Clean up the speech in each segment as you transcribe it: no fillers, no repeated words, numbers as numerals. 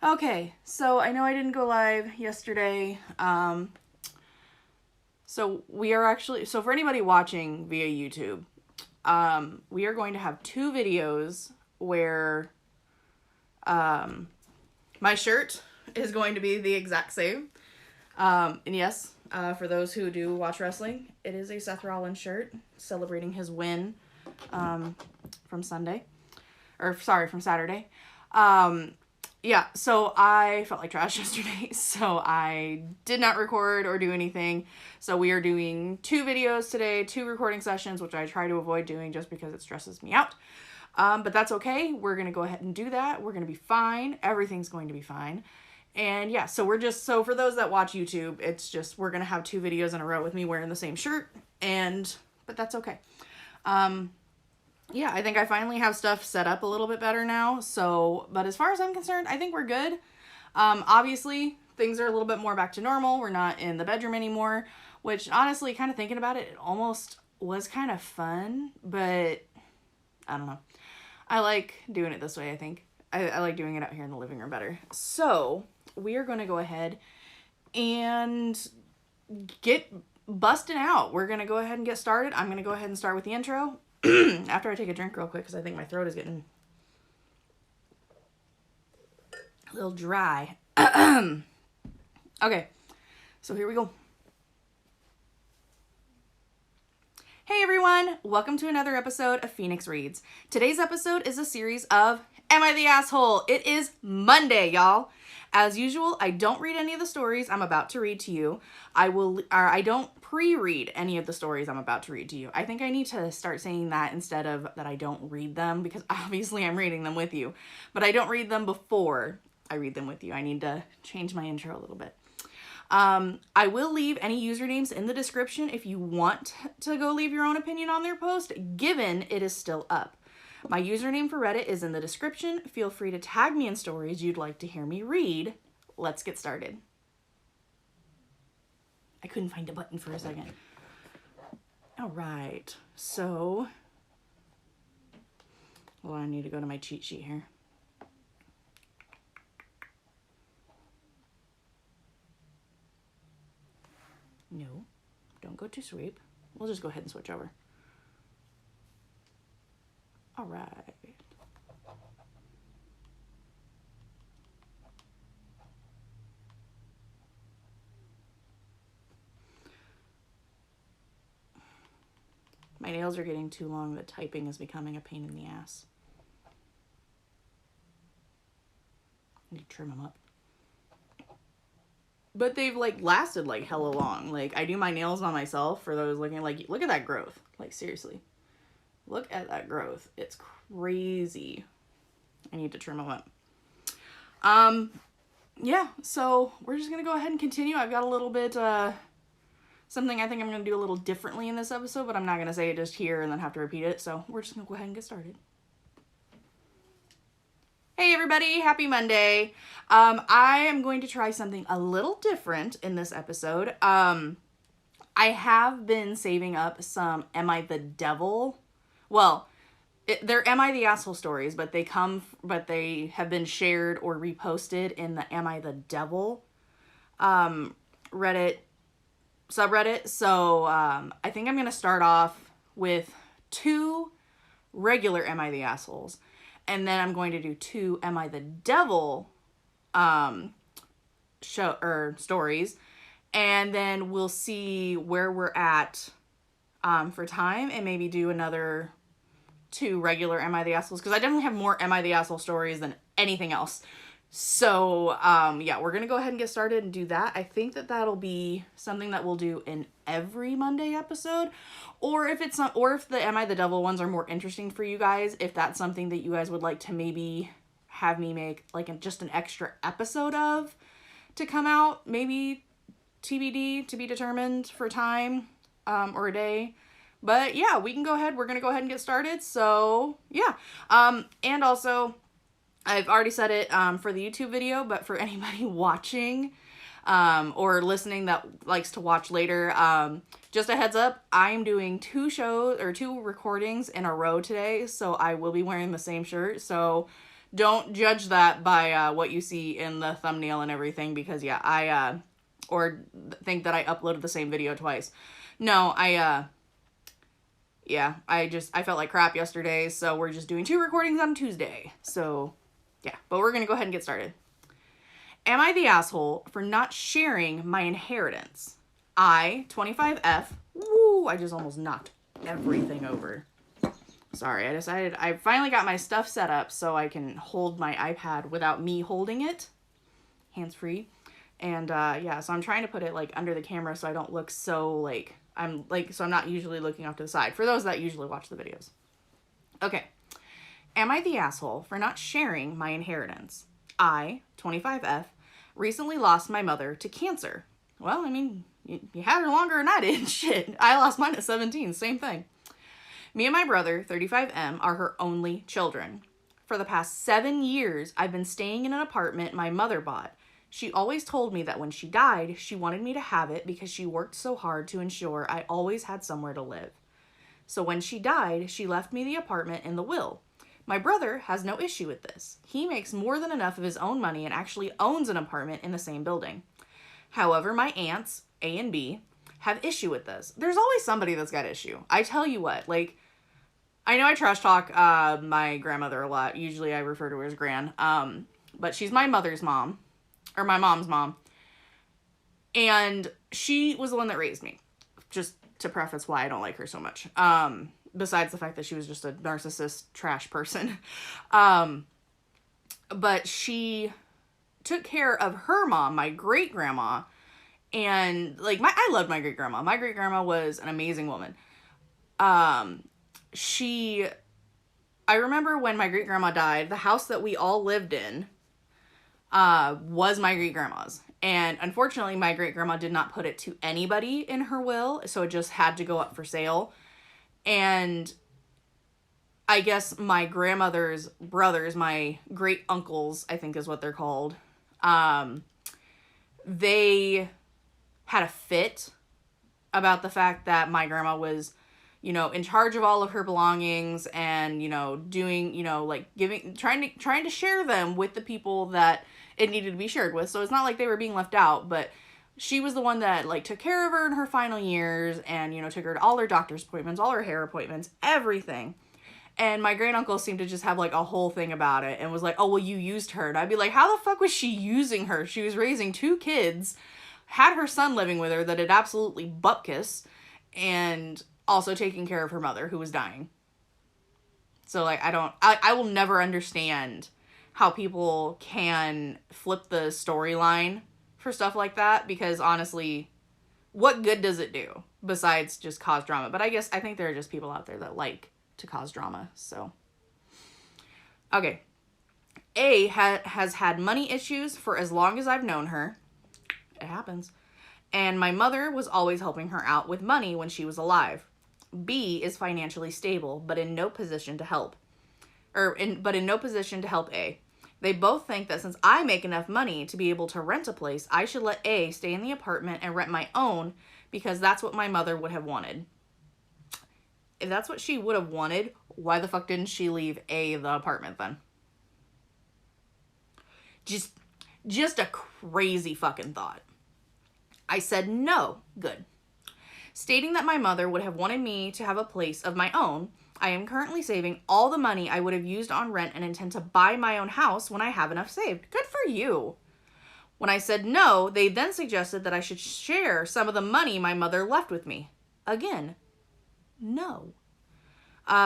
Okay, so I know I didn't go live yesterday. So for anybody watching via YouTube, we are going to have two videos where my shirt is going to be the exact same. And yes, for those who do watch wrestling, it is a Seth Rollins shirt celebrating his win from Saturday. Yeah, so I felt like trash yesterday, so I did not record or do anything. So we are doing two videos today, two recording sessions, which I try to avoid doing just because it stresses me out. But that's okay. We're going to go ahead and do that. We're going to be fine. Everything's going to be fine. And yeah, so for those that watch YouTube, it's just, we're going to have two videos in a row with me wearing the same shirt, but that's okay. Yeah, I think I finally have stuff set up a little bit better now. But as far as I'm concerned, I think we're good. Obviously, things are a little bit more back to normal. We're not in the bedroom anymore, which honestly, kind of thinking about it, it almost was kind of fun, but I don't know. I like doing it this way, I think. I like doing it out here in the living room better. So we are going to go ahead and get busting out. We're going to go ahead and get started. I'm going to go ahead and start with the intro. After I take a drink real quick, because I think my throat is getting a little dry. Okay, so here we go. Hey everyone, welcome to another episode of Phoenix Reads. Today's episode is a series of Am I the Asshole? It is Monday, y'all. As usual, I don't read any of the stories I'm about to read to you. I don't pre-read any of the stories I'm about to read to you. I think I need to start saying that instead of that I don't read them, because obviously I'm reading them with you, but I don't read them before I read them with you. I need to change my intro a little bit. I will leave any usernames in the description if you want to go leave your own opinion on their post, given it is still up. My username for Reddit is in the description. Feel free to tag me in stories you'd like to hear me read. Let's get started. I couldn't find a button for a second. All right, so, well, I need to go to my cheat sheet here. No, don't go to sweep. We'll just go ahead and switch over. All right. My nails are getting too long. The typing is becoming a pain in the ass. I need to trim them up. But they've lasted hella long. I do my nails on myself for those looking look at that growth. Seriously. Look at that growth. It's crazy. I need to trim them up. Yeah, so we're just going to go ahead and continue. I've got a little bit, something I think I'm going to do a little differently in this episode, but I'm not going to say it just here and then have to repeat it. So we're just going to go ahead and get started. Hey everybody, happy Monday. I am going to try something a little different in this episode. I have been saving up some Am I the Devil? Well, they're Am I the Asshole stories, but they have been shared or reposted in the Am I the Devil Reddit subreddit. So I think I'm going to start off with two regular Am I the Assholes, and then I'm going to do two Am I the Devil stories, and then we'll see where we're at for time, and maybe do another two regular Am I the Assholes, because I definitely have more Am I the Asshole stories than anything else. So yeah, we're gonna go ahead and get started and do that. I think that that'll be something that we'll do in every Monday episode, or if it's not, or if the Am I the Devil ones are more interesting for you guys, if that's something that you guys would like to maybe have me make just an extra episode of to come out, maybe TBD, to be determined for time or a day. But yeah, we're going to go ahead and get started. So yeah. And also, I've already said it for the YouTube video, but for anybody watching or listening that likes to watch later, just a heads up, I'm doing two recordings in a row today. So I will be wearing the same shirt. So Don't judge that by what you see in the thumbnail and everything, because yeah, I or think that I uploaded the same video twice. No, yeah, I felt like crap yesterday, so we're just doing 2 recordings on Tuesday. So, yeah, but we're gonna go ahead and get started. Am I the asshole for not sharing my inheritance? I, 25F, woo, I just almost knocked everything over. Sorry, I finally got my stuff set up so I can hold my iPad without me holding it. Hands-free. And, yeah, so I'm trying to put it, like, under the camera so I don't look so, like, so I'm not usually looking off to the side, for those that usually watch the videos. Okay. Am I the asshole for not sharing my inheritance? I, 25F, recently lost my mother to cancer. Well, I mean, you had her longer than I did. Shit. I lost mine at 17. Same thing. Me and my brother, 35M, are her only children. For the past 7 years, I've been staying in an apartment my mother bought. She always told me that when she died, she wanted me to have it because she worked so hard to ensure I always had somewhere to live. So when she died, she left me the apartment in the will. My brother has no issue with this. He makes more than enough of his own money and actually owns an apartment in the same building. However, my aunts, A and B, have issue with this. There's always somebody that's got issue. I tell you what, like, I know I trash talk my grandmother a lot. Usually I refer to her as Gran. But she's my mother's mom. Or my mom's mom. And she was the one that raised me. Just to preface why I don't like her so much. Besides the fact that she was just a narcissist trash person. But she took care of her mom, my great-grandma. And, like, I loved my great-grandma. My great-grandma was an amazing woman. I remember when my great-grandma died, the house that we all lived in was my great-grandma's. And unfortunately, my great-grandma did not put it to anybody in her will, so it just had to go up for sale. And I guess my grandmother's brothers, my great-uncles, I think is what they're called, they had a fit about the fact that my grandma was, you know, in charge of all of her belongings and, you know, doing, you know, like trying to share them with the people that it needed to be shared with. So it's not like they were being left out, but she was the one that, like, took care of her in her final years and, you know, took her to all her doctor's appointments, all her hair appointments, everything. And my great uncle seemed to just have, like, a whole thing about it and was like, oh, well, you used her. And I'd be like, how the fuck was she using her? She was raising 2 kids, had her son living with her that had absolutely bupkis, and also taking care of her mother who was dying. So, like, I will never understand how people can flip the storyline for stuff like that, because honestly, what good does it do besides just cause drama? But I think there are just people out there that like to cause drama, so. Okay. A has had money issues for as long as I've known her. It happens. And my mother was always helping her out with money when she was alive. B is financially stable, but in no position to help. But in no position to help A. They both think that since I make enough money to be able to rent a place, I should let A stay in the apartment and rent my own because that's what my mother would have wanted. If that's what she would have wanted, why the fuck didn't she leave A the apartment then? Just a crazy fucking thought. I said no. Good. Stating that my mother would have wanted me to have a place of my own, I am currently saving all the money I would have used on rent and intend to buy my own house when I have enough saved. Good for you. When I said no, they then suggested that I should share some of the money my mother left with me. Again, no.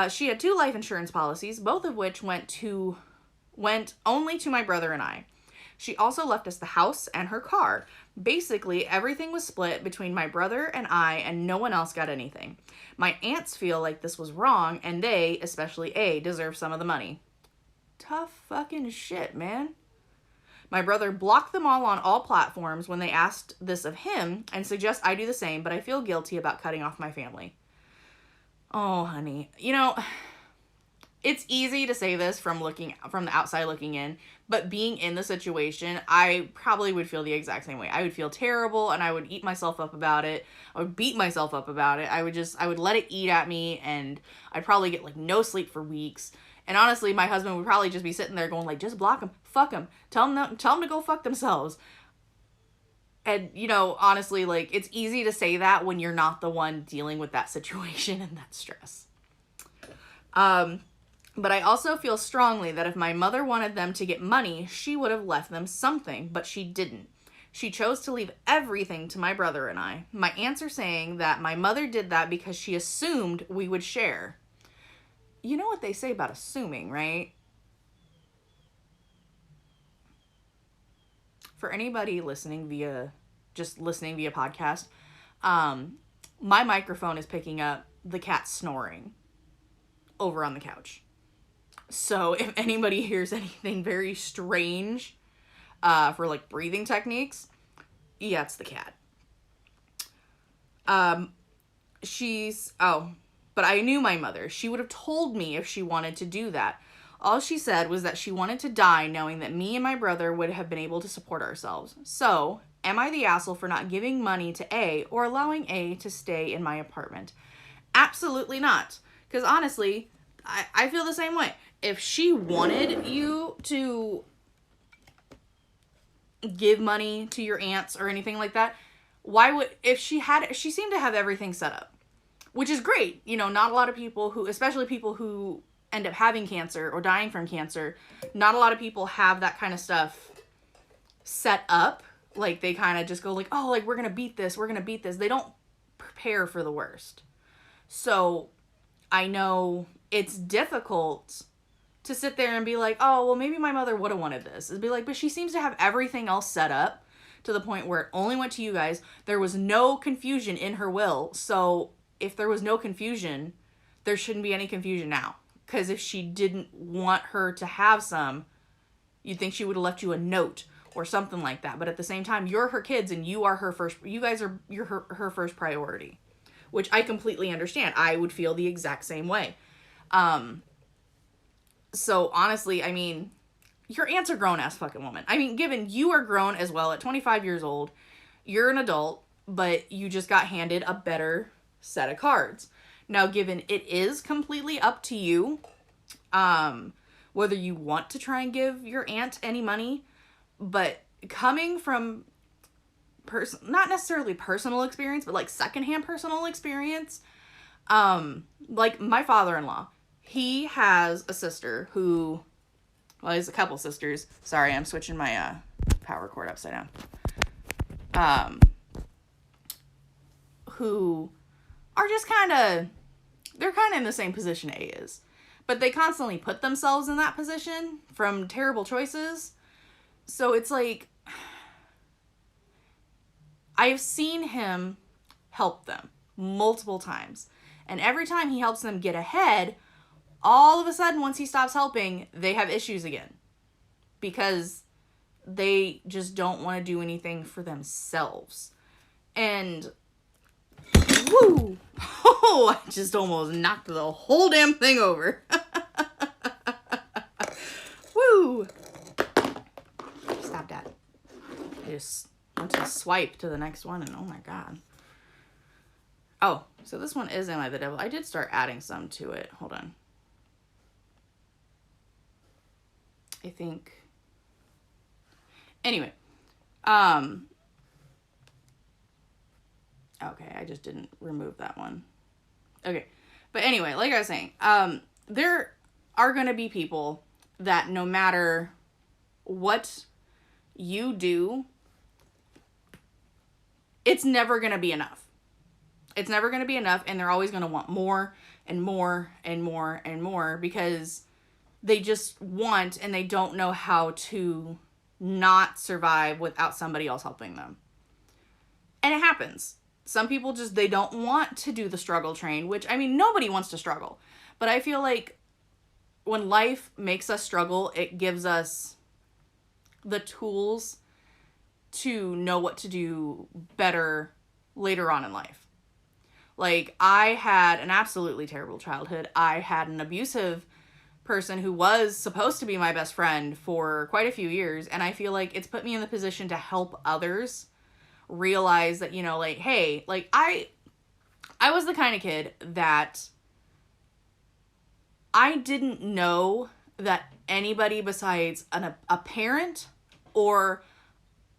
She had 2 life insurance policies, both of which went only to my brother and I. She also left us the house and her car. Basically, everything was split between my brother and I, and no one else got anything. My aunts feel like this was wrong, and they, especially A, deserve some of the money. Tough fucking shit, man. My brother blocked them all on all platforms when they asked this of him, and suggests I do the same, but I feel guilty about cutting off my family. Oh, honey. You know, it's easy to say this from the outside looking in, but being in the situation, I probably would feel the exact same way. I would feel terrible, and I would eat myself up about it. I would beat myself up about it. I would let it eat at me, and I'd probably get, like, no sleep for weeks. And honestly, my husband would probably just be sitting there going like, just block them, fuck them, tell them to go fuck themselves. And, you know, honestly, like, it's easy to say that when you're not the one dealing with that situation and that stress. But I also feel strongly that if my mother wanted them to get money, she would have left them something, but she didn't. She chose to leave everything to my brother and I. My aunts are saying that my mother did that because she assumed we would share. You know what they say about assuming, right? For anybody listening via podcast, my microphone is picking up the cat snoring over on the couch. So if anybody hears anything very strange, for like breathing techniques, yeah, it's the cat. But I knew my mother. She would have told me if she wanted to do that. All she said was that she wanted to die knowing that me and my brother would have been able to support ourselves. So, am I the asshole for not giving money to A or allowing A to stay in my apartment? Absolutely not. Because honestly, I feel the same way. If she wanted you to give money to your aunts or anything like that, she seemed to have everything set up, which is great. You know, not a lot of people especially people who end up having cancer or dying from cancer, not a lot of people have that kind of stuff set up. Like, they kind of just go like, oh, like, we're going to beat this. They don't prepare for the worst. So I know it's difficult to sit there and be like, oh, well, maybe my mother would have wanted this. It'd be like, but she seems to have everything else set up to the point where it only went to you guys. There was no confusion in her will. So if there was no confusion, there shouldn't be any confusion now. Because if she didn't want her to have some, you'd think she would have left you a note or something like that. But at the same time, you're her kids and you guys are her first priority, which I completely understand. I would feel the exact same way. So honestly, I mean, your aunt's a grown-ass fucking woman. I mean, given you are grown as well at 25 years old, you're an adult, but you just got handed a better set of cards. Now, given it is completely up to you, whether you want to try and give your aunt any money, but coming from not necessarily personal experience, but like secondhand personal experience, like my father-in-law, he has a sister who, well, he has a couple sisters. Sorry, I'm switching my power cord upside down. Who are just they're kind of in the same position A is. But they constantly put themselves in that position from terrible choices. So it's like, I've seen him help them multiple times. And every time he helps them get ahead, all of a sudden, once he stops helping, they have issues again. Because they just don't want to do anything for themselves. And, woo! Oh, I just almost knocked the whole damn thing over. Woo! Stop that. I just went to swipe to the next one and oh my god. Oh, so this one is Am I the Devil? I did start adding some to it. Hold on. I think. Anyway. Okay, I just didn't remove that one. Okay. But anyway, like I was saying, there are going to be people that no matter what you do, it's never going to be enough. It's never going to be enough, and they're always going to want more and more and more and more because they just want and they don't know how to not survive without somebody else helping them. And it happens. Some people just, they don't want to do the struggle train, which, I mean, nobody wants to struggle. But I feel like when life makes us struggle, it gives us the tools to know what to do better later on in life. Like, I had an absolutely terrible childhood. I had an abusive person who was supposed to be my best friend for quite a few years. And I feel like it's put me in the position to help others realize that, you know, like, hey, like, I was the kind of kid that I didn't know that anybody besides a parent or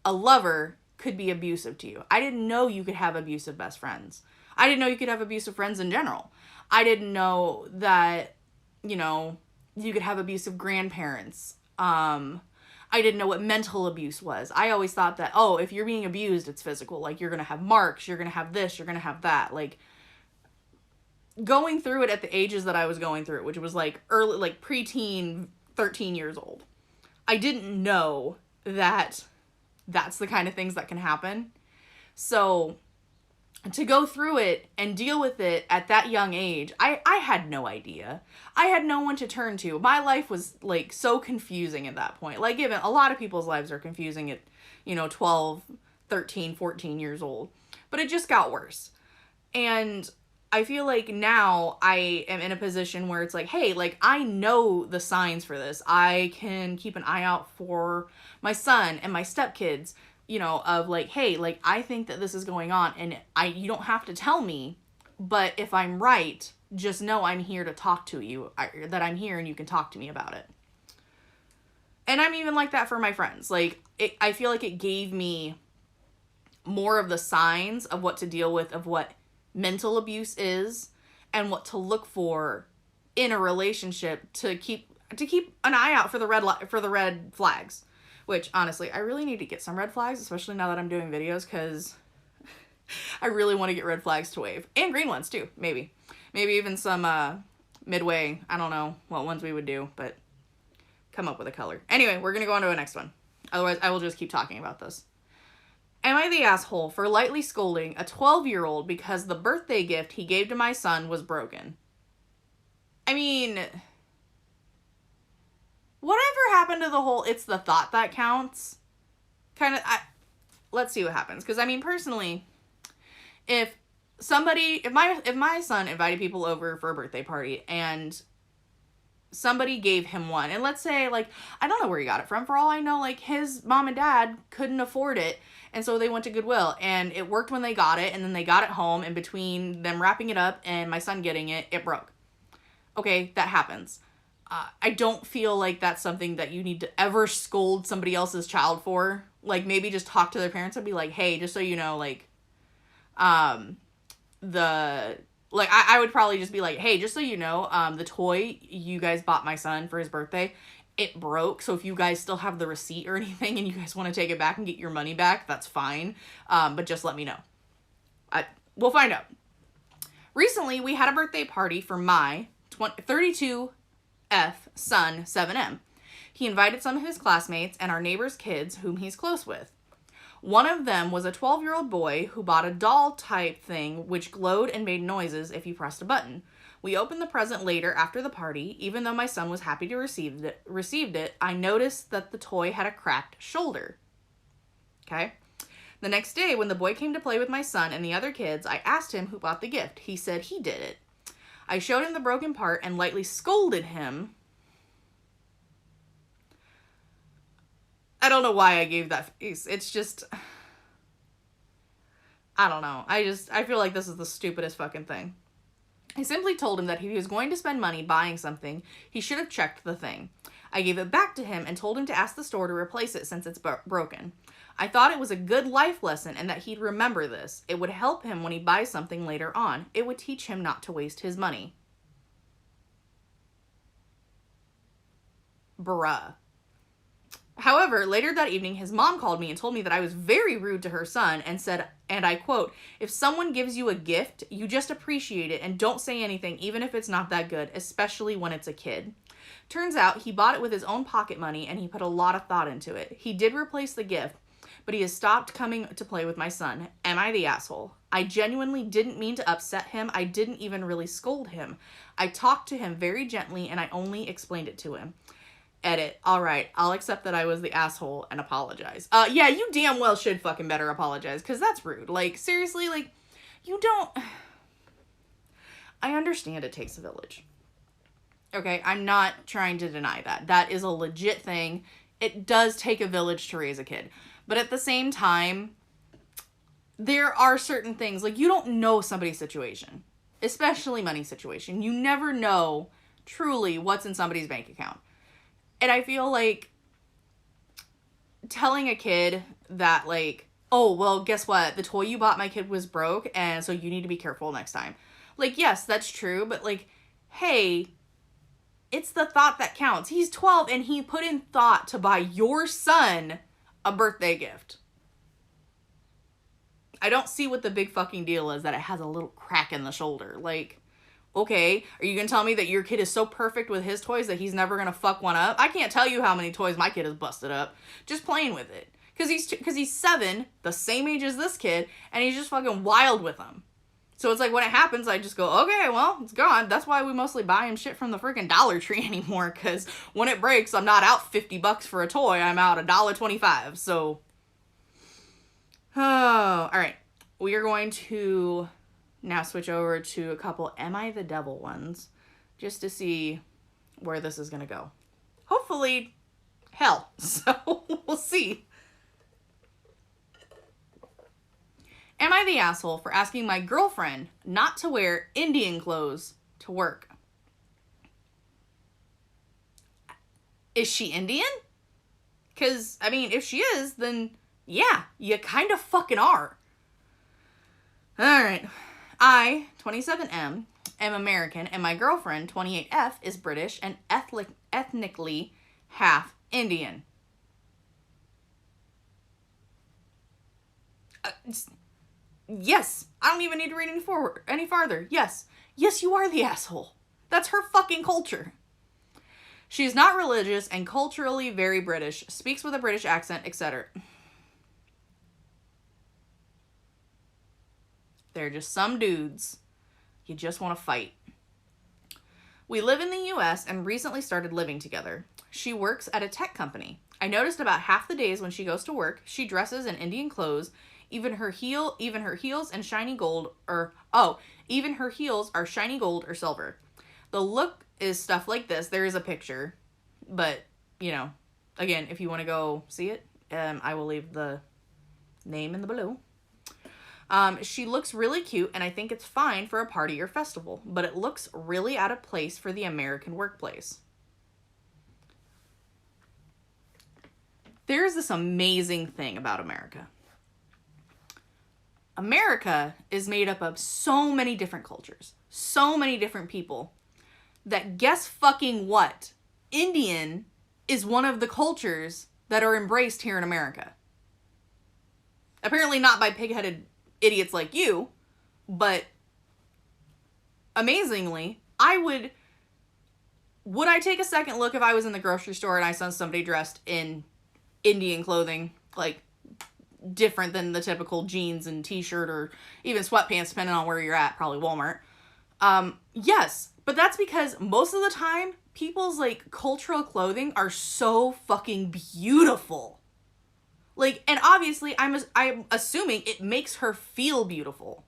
a lover could be abusive to you. I didn't know you could have abusive best friends. I didn't know you could have abusive friends in general. I didn't know that, you know, you could have abusive grandparents. I didn't know what mental abuse was. I always thought that, oh, if you're being abused, it's physical. Like, you're going to have marks, you're going to have this, you're going to have that. Like, going through it at the ages that I was going through it, which was like early, like preteen, 13 years old, I didn't know that that's the kind of things that can happen. So to go through it and deal with it at that young age, I had no idea. I had no one to turn to. My life was like so confusing at that point. Like, given a lot of people's lives are confusing at, 12, 13, 14 years old. But it just got worse. And I feel like now I am in a position where it's like, hey, like, I know the signs for this. I can keep an eye out for my son and my stepkids, of like, hey, like, I think that this is going on, and you don't have to tell me, but if I'm right, just know I'm here to talk to you, that I'm here and you can talk to me about it. And I'm even like that for my friends. Like, I feel like it gave me more of the signs of what to deal with, of what mental abuse is and what to look for in a relationship to keep an eye out for the red flags. Which, honestly, I really need to get some red flags, especially now that I'm doing videos, because I really want to get red flags to wave. And green ones, too, maybe. Maybe even some midway. I don't know what ones we would do, but come up with a color. Anyway, we're going to go on to the next one. Otherwise, I will just keep talking about this. Am I the asshole for lightly scolding a 12-year-old because the birthday gift he gave to my son was broken? I mean, whatever happened to the whole it's the thought that counts kind of, let's see what happens. Because, I mean, personally, if my son invited people over for a birthday party and somebody gave him one, and let's say, like, I don't know where he got it from. For all I know, like, his mom and dad couldn't afford it, and so they went to Goodwill, and it worked when they got it, and then they got it home, and between them wrapping it up and my son getting it, it broke. Okay, that happens. I don't feel like that's something that you need to ever scold somebody else's child for. Like, maybe just talk to their parents and be like, hey, just so you know, like, I would probably just be like, hey, just so you know, the toy you guys bought my son for his birthday, it broke. So if you guys still have the receipt or anything and you guys want to take it back and get your money back, that's fine. But just let me know. We'll find out. Recently, we had a birthday party for my 32F son, 7M. He invited some of his classmates and our neighbor's kids whom he's close with. One of them was a 12-year-old boy who bought a doll-type thing which glowed and made noises if you pressed a button. We opened the present later after the party. Even though my son was happy to receive it, I noticed that the toy had a cracked shoulder. Okay? The next day, when the boy came to play with my son and the other kids, I asked him who bought the gift. He said he did it. I showed him the broken part and lightly scolded him. I don't know why I gave that face. It's just, I don't know. I feel like this is the stupidest fucking thing. I simply told him that if he was going to spend money buying something, he should have checked the thing. I gave it back to him and told him to ask the store to replace it since it's broken. I thought it was a good life lesson and that he'd remember this. It would help him when he buys something later on. It would teach him not to waste his money. Bruh. However, later that evening, his mom called me and told me that I was very rude to her son and said, and I quote, "If someone gives you a gift, you just appreciate it and don't say anything even if it's not that good, especially when it's a kid." Turns out he bought it with his own pocket money and he put a lot of thought into it. He did replace the gift, but he has stopped coming to play with my son. Am I the asshole? I genuinely didn't mean to upset him. I didn't even really scold him. I talked to him very gently and I only explained it to him. Edit. All right, I'll accept that I was the asshole and apologize. Yeah, you damn well should fucking better apologize, because that's rude. Like, seriously, like, you don't... I understand it takes a village. Okay, I'm not trying to deny that. That is a legit thing. It does take a village to raise a kid. But at the same time, there are certain things, like, you don't know somebody's situation, especially money situation. You never know truly what's in somebody's bank account. And I feel like telling a kid that, like, oh, well, guess what? The toy you bought my kid was broke, and so you need to be careful next time. Like, yes, that's true, but, like, hey, it's the thought that counts. He's 12, and he put in thought to buy your son a birthday gift. I don't see what the big fucking deal is that it has a little crack in the shoulder. Like, okay, are you going to tell me that your kid is so perfect with his toys that he's never going to fuck one up? I can't tell you how many toys my kid has busted up just playing with it. Because he's 7, the same age as this kid, and he's just fucking wild with them. So it's like when it happens, I just go, okay, well, it's gone. That's why we mostly buy him shit from the freaking Dollar Tree anymore, because when it breaks, I'm not out $50 for a toy. I'm out $1.25. So, oh, all right. We are going to now switch over to a couple Am I the Devil ones, just to see where this is going to go. Hopefully, hell. So, we'll see. Am I the asshole for asking my girlfriend not to wear Indian clothes to work? Is she Indian? Because, I mean, if she is, then yeah, you kind of fucking are. Alright. I, 27M, am American, and my girlfriend, 28F, is British and ethnically half Indian. Yes, I don't even need to read any farther. Yes, you are the asshole. That's her fucking culture. She is not religious and culturally very British, speaks with a British accent, etc. They're just some dudes. You just want to fight. We live in the US and recently started living together. She works at a tech company. I noticed about half the days when she goes to work, she dresses in Indian clothes. Even her heels and shiny gold even her heels are shiny gold or silver. The look is stuff like this. There is a picture, but, you know, again, if you want to go see it, I will leave the name in the below. She looks really cute, and I think it's fine for a party or festival, but it looks really out of place for the American workplace. There's this amazing thing about America. America is made up of so many different cultures, so many different people, that guess fucking what? Indian is one of the cultures that are embraced here in America. Apparently not by pig-headed idiots like you, but amazingly, would I take a second look if I was in the grocery store and I saw somebody dressed in Indian clothing, like, different than the typical jeans and t-shirt or even sweatpants, depending on where you're at, probably Walmart. Yes, but that's because most of the time, people's, like, cultural clothing are so fucking beautiful. Like, and obviously, I'm assuming it makes her feel beautiful.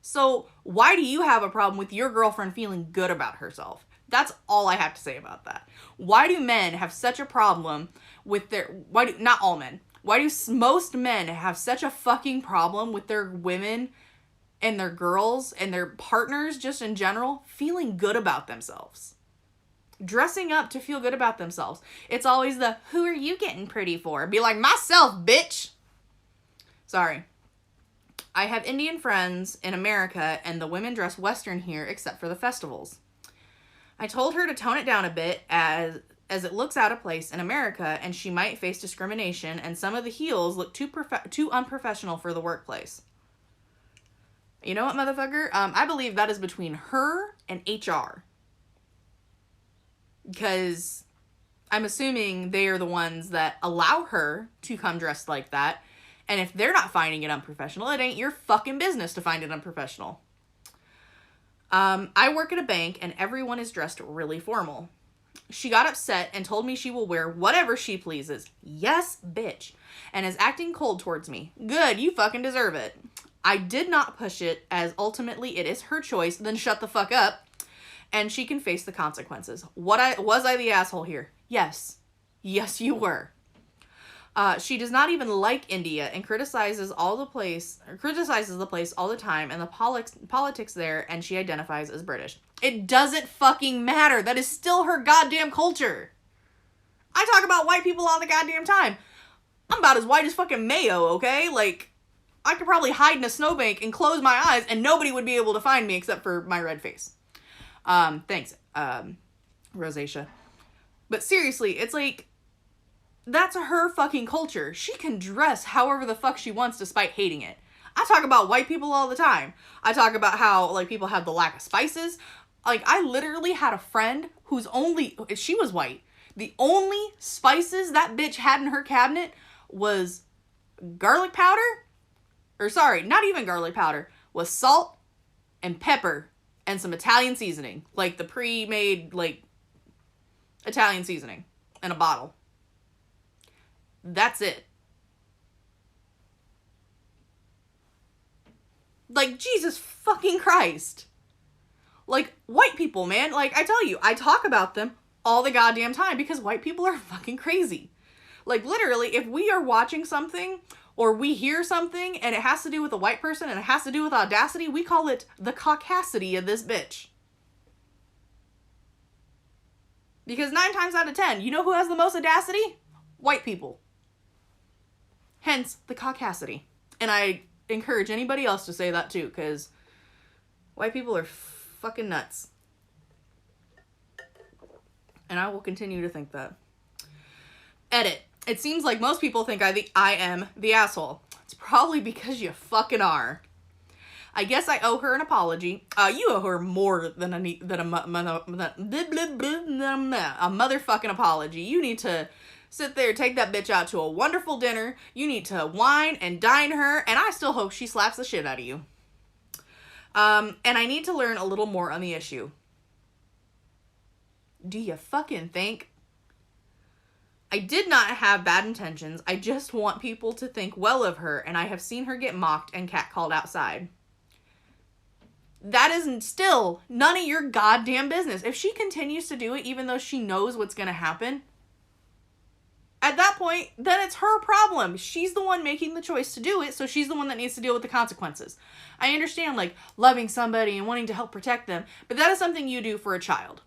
So, why do you have a problem with your girlfriend feeling good about herself? That's all I have to say about that. Why do men have such a problem with not all men, why do most men have such a fucking problem with their women and their girls and their partners just in general feeling good about themselves? Dressing up to feel good about themselves. It's always the, who are you getting pretty for? Be like, myself, bitch. Sorry. I have Indian friends in America and the women dress Western here except for the festivals. I told her to tone it down a bit as it looks out of place in America and she might face discrimination and some of the heels look too unprofessional for the workplace. You know what, motherfucker? I believe that is between her and HR. Because I'm assuming they are the ones that allow her to come dressed like that. And if they're not finding it unprofessional, it ain't your fucking business to find it unprofessional. I work at a bank and everyone is dressed really formal. She got upset and told me she will wear whatever she pleases. Yes, bitch. And is acting cold towards me. Good, you fucking deserve it. I did not push it as ultimately it is her choice, then shut the fuck up. And she can face the consequences. Was I the asshole here? Yes. Yes, you were. She does not even like India and criticizes the place all the time and the politics there, and she identifies as British. It doesn't fucking matter. That is still her goddamn culture. I talk about white people all the goddamn time. I'm about as white as fucking mayo, okay? Like, I could probably hide in a snowbank and close my eyes and nobody would be able to find me except for my red face. Thanks, rosacea. But seriously, it's like, that's her fucking culture. She can dress however the fuck she wants despite hating it. I talk about white people all the time. I talk about how, like, people have the lack of spices. Like, I literally had a friend she was white. The only spices that bitch had in her cabinet was garlic powder. Or sorry, not even garlic powder. Was salt and pepper and some Italian seasoning. Like the pre-made, like, Italian seasoning in a bottle. That's it. Like, Jesus fucking Christ. Like, white people, man. Like, I tell you, I talk about them all the goddamn time because white people are fucking crazy. Like, literally, if we are watching something or we hear something and it has to do with a white person and it has to do with audacity, we call it the caucasity of this bitch. Because 9 times out of 10, you know who has the most audacity? White people. Hence, the caucasity. And I encourage anybody else to say that too, because white people are fucking nuts. And I will continue to think that. Edit. It seems like most people think I am the asshole. It's probably because you fucking are. I guess I owe her an apology. You owe her more than a motherfucking apology. You need to sit there, take that bitch out to a wonderful dinner. You need to wine and dine her, and I still hope she slaps the shit out of you. And I need to learn a little more on the issue. Do you fucking think? I did not have bad intentions. I just want people to think well of her, and I have seen her get mocked and catcalled outside. That is still none of your goddamn business. If she continues to do it, even though she knows what's going to happen, at that point, then it's her problem. She's the one making the choice to do it, so she's the one that needs to deal with the consequences. I understand, like, loving somebody and wanting to help protect them, but that is something you do for a child.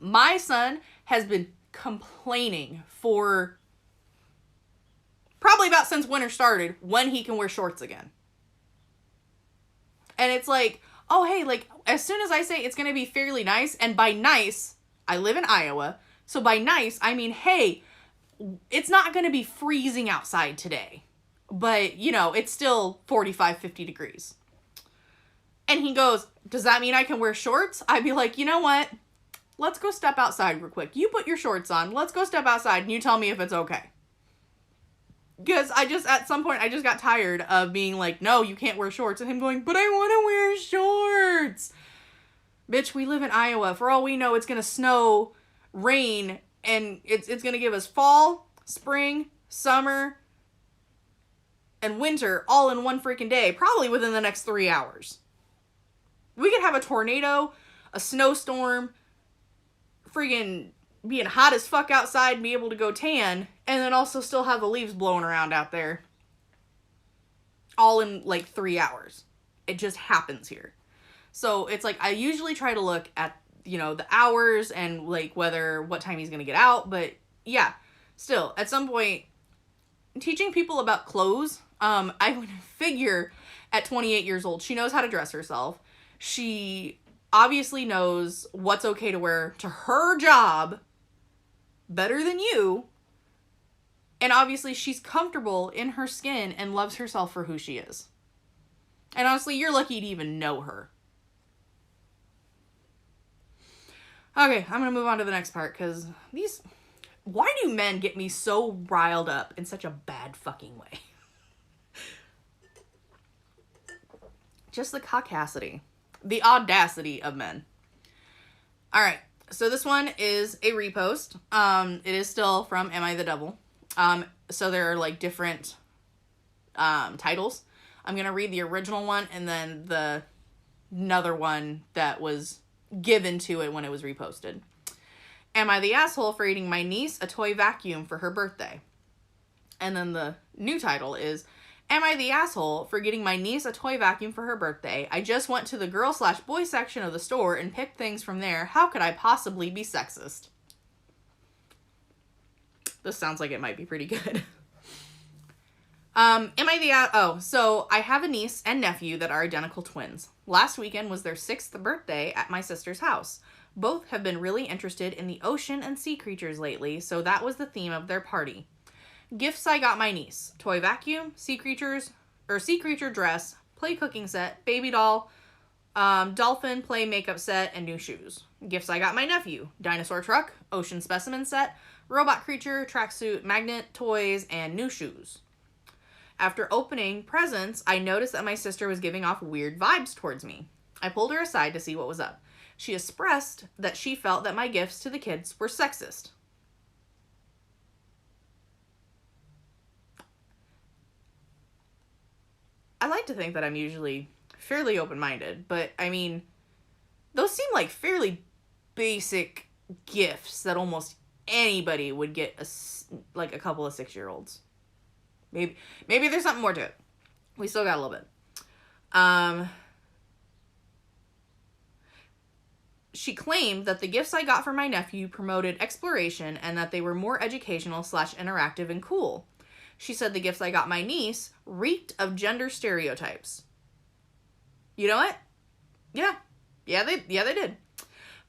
My son has been complaining for probably about since winter started when he can wear shorts again. And it's like, oh, hey, like, as soon as I say it's going to be fairly nice, and by nice, I live in Iowa, so by nice, I mean, hey, it's not going to be freezing outside today, but, you know, it's still 45, 50 degrees. And he goes, does that mean I can wear shorts? I'd be like, you know what? Let's go step outside real quick. You put your shorts on. Let's go step outside and you tell me if it's okay. Because at some point, I just got tired of being like, no, you can't wear shorts. And him going, but I want to wear shorts. Bitch, we live in Iowa. For all we know, it's going to snow, rain, and it's going to give us fall, spring, summer, and winter all in one freaking day. Probably within the next 3 hours. We could have a tornado, a snowstorm, friggin' being hot as fuck outside and be able to go tan, and then also still have the leaves blowing around out there. All in, like, 3 hours. It just happens here. So, it's like, I usually try to look at, you know, the hours and, like, what time he's gonna get out, but, yeah. Still, at some point, teaching people about clothes, I would figure at 28 years old, she knows how to dress herself. She obviously knows what's okay to wear to her job better than you. And obviously she's comfortable in her skin and loves herself for who she is. And honestly, you're lucky to even know her. Okay, I'm going to move on to the next part because why do men get me so riled up in such a bad fucking way? Just the caucasity. The audacity of men. Alright, so this one is a repost. It is still from Am I the Devil? So there are, like, different titles. I'm going to read the original one and then another one that was given to it when it was reposted. Am I the asshole for eating my niece a toy vacuum for her birthday? And then the new title is, Am I the asshole for getting my niece a toy vacuum for her birthday? I just went to the girl/boy section of the store and picked things from there. How could I possibly be sexist? This sounds like it might be pretty good. So I have a niece and nephew that are identical twins. Last weekend was their 6th birthday at my sister's house. Both have been really interested in the ocean and sea creatures lately, so that was the theme of their party. Gifts I got my niece: toy vacuum, sea creature dress, play cooking set, baby doll, dolphin play makeup set, and new shoes. Gifts I got my nephew: dinosaur truck, ocean specimen set, robot creature, tracksuit, magnet, toys, and new shoes. After opening presents, I noticed that my sister was giving off weird vibes towards me. I pulled her aside to see what was up. She expressed that she felt that my gifts to the kids were sexist. I like to think that I'm usually fairly open-minded, but I mean, those seem like fairly basic gifts that almost anybody would get a couple of 6-year-olds. Maybe there's something more to it. We still got a little bit. She claimed that the gifts I got for my nephew promoted exploration and that they were more educational / interactive and cool. She said the gifts I got my niece reeked of gender stereotypes. You know what? Yeah, they did.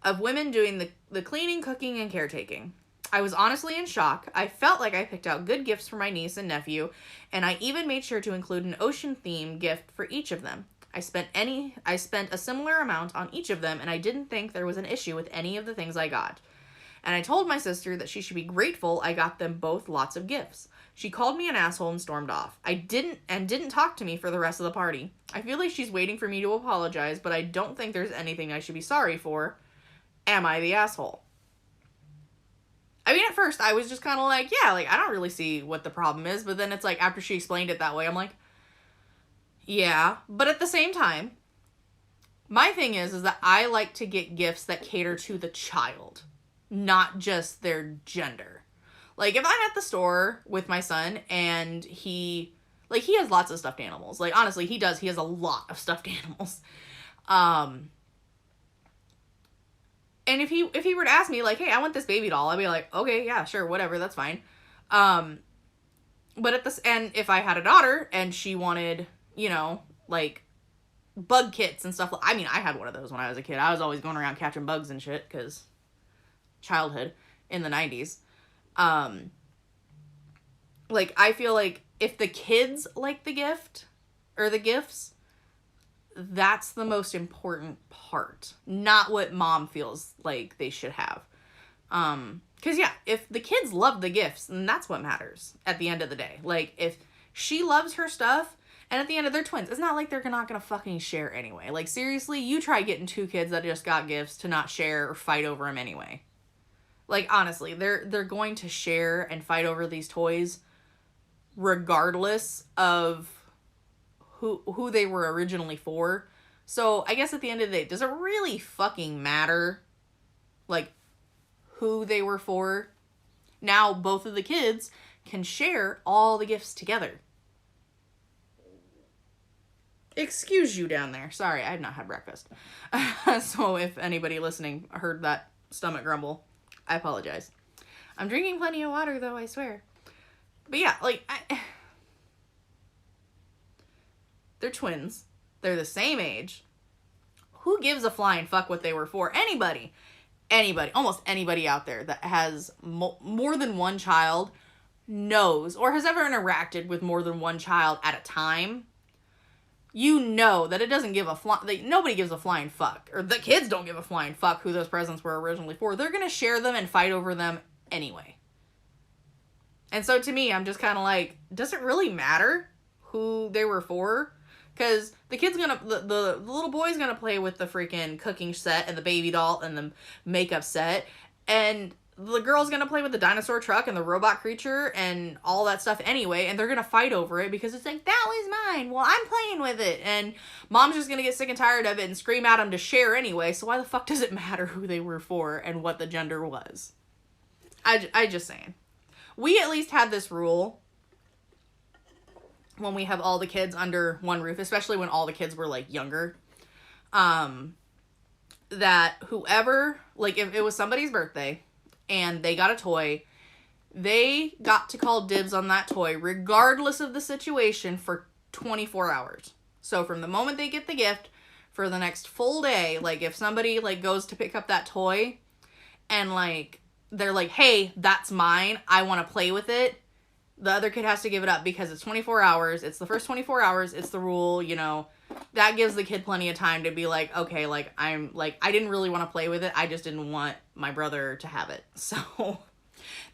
Of women doing the cleaning, cooking, and caretaking. I was honestly in shock. I felt like I picked out good gifts for my niece and nephew, and I even made sure to include an ocean-themed gift for each of them. I spent a similar amount on each of them, and I didn't think there was an issue with any of the things I got. And I told my sister that she should be grateful I got them both lots of gifts. She called me an asshole and stormed off. I didn't talk to me for the rest of the party. I feel like she's waiting for me to apologize, but I don't think there's anything I should be sorry for. Am I the asshole? I mean, at first, I was just kind of like, yeah, like, I don't really see what the problem is. But then it's like, after she explained it that way, I'm like, yeah. But at the same time, my thing is that I like to get gifts that cater to the child, not just their gender. Like, if I'm at the store with my son and he has lots of stuffed animals. Like, honestly, he does. He has a lot of stuffed animals. And if he were to ask me, like, hey, I want this baby doll, I'd be like, okay, yeah, sure, whatever, that's fine. But and if I had a daughter and she wanted, like, bug kits and stuff, I mean, I had one of those when I was a kid. I was always going around catching bugs and shit, because childhood in the 90s. Like, I feel like if the kids like the gift, or the gifts, that's the most important part, not what mom feels like they should have. Because, yeah, if the kids love the gifts, then that's what matters at the end of the day. Like, if she loves her stuff, and at the end of, they're twins, it's not like they're not gonna fucking share anyway. Like, seriously, you try getting 2 kids that just got gifts to not share or fight over them anyway. Like, honestly, they're going to share and fight over these toys regardless of who they were originally for. So, I guess at the end of the day, does it really fucking matter, like, who they were for? Now, both of the kids can share all the gifts together. Excuse you down there. Sorry, I have not had breakfast. So, if anybody listening heard that stomach grumble, I apologize. I'm drinking plenty of water, though, I swear. But yeah, like, they're twins. They're the same age. Who gives a flying fuck what they were for? Anybody, almost anybody out there that has more than one child knows, or has ever interacted with more than one child at a time, you know that it doesn't give a nobody gives a flying fuck, or the kids don't give a flying fuck who those presents were originally for. They're gonna share them and fight over them anyway. And so to me, I'm just kind of like, does it really matter who they were for? Because the little boy's gonna play with the freaking cooking set and the baby doll and the makeup set, and the girl's gonna play with the dinosaur truck and the robot creature and all that stuff anyway, and they're gonna fight over it because it's like, that was mine, well, I'm playing with it, and mom's just gonna get sick and tired of it and scream at them to share anyway, so why the fuck does it matter who they were for and what the gender was? I just saying. We at least had this rule when we have all the kids under one roof, especially when all the kids were like younger, that whoever, like if it was somebody's birthday and they got a toy, they got to call dibs on that toy regardless of the situation for 24 hours. So from the moment they get the gift for the next full day, like if somebody like goes to pick up that toy and like they're like, hey, that's mine, I want to play with it, the other kid has to give it up because it's 24 hours. It's the first 24 hours. It's the rule, you know. That gives the kid plenty of time to be like, okay, like, I'm, like, I didn't really want to play with it. I just didn't want my brother to have it. So,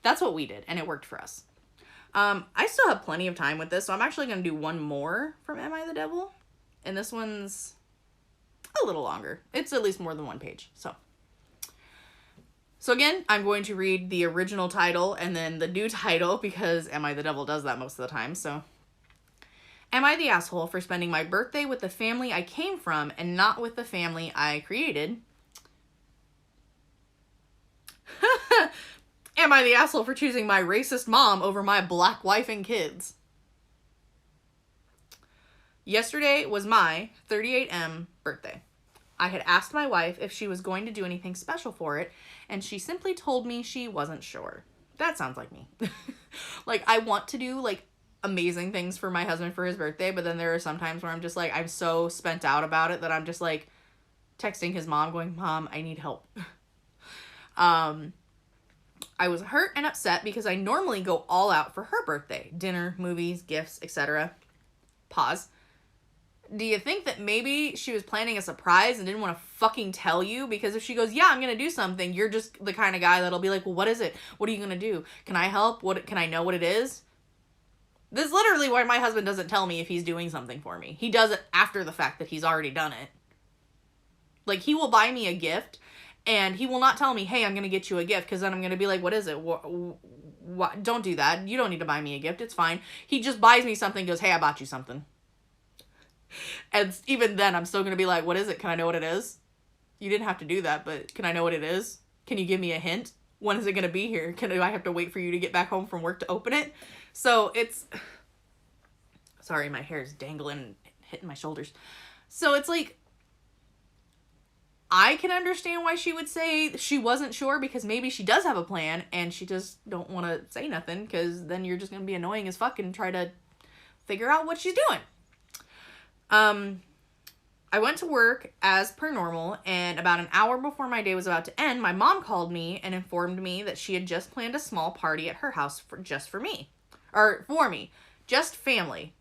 that's what we did, and it worked for us. I still have plenty of time with this, so I'm actually going to do one more from Am I the Devil? And this one's a little longer. It's at least more than one page, so. So again, I'm going to read the original title and then the new title because Am I the Devil does that most of the time, so. Am I the asshole for spending my birthday with the family I came from and not with the family I created? Am I the asshole for choosing my racist mom over my black wife and kids? Yesterday was my 38M birthday. I had asked my wife if she was going to do anything special for it, and she simply told me she wasn't sure. That sounds like me. Like, I want to do, like, amazing things for my husband for his birthday, but then there are some times where I'm just, like, I'm so spent out about it that I'm just, like, texting his mom going, Mom, I need help. I was hurt and upset because I normally go all out for her birthday. Dinner, movies, gifts, etc. Pause. Do you think that maybe she was planning a surprise and didn't want to fucking tell you? Because if she goes, yeah, I'm going to do something, you're just the kind of guy that'll be like, well, what is it? What are you going to do? Can I help? Can I know what it is? This is literally why my husband doesn't tell me if he's doing something for me. He does it after the fact that he's already done it. Like, he will buy me a gift and he will not tell me, hey, I'm going to get you a gift, because then I'm going to be like, what is it? What? Don't do that. You don't need to buy me a gift. It's fine. He just buys me something, goes, hey, I bought you something. And even then, I'm still going to be like, what is it? Can I know what it is? You didn't have to do that, but can I know what it is? Can you give me a hint? When is it going to be here? Do I have to wait for you to get back home from work to open it? So it's... Sorry, my hair is dangling and hitting my shoulders. So it's like... I can understand why she would say she wasn't sure, because maybe she does have a plan and she just don't want to say nothing, because then you're just going to be annoying as fuck and try to figure out what she's doing. I went to work as per normal, and about an hour before my day was about to end, my mom called me and informed me that she had just planned a small party at her house for me. Or for me. Just family.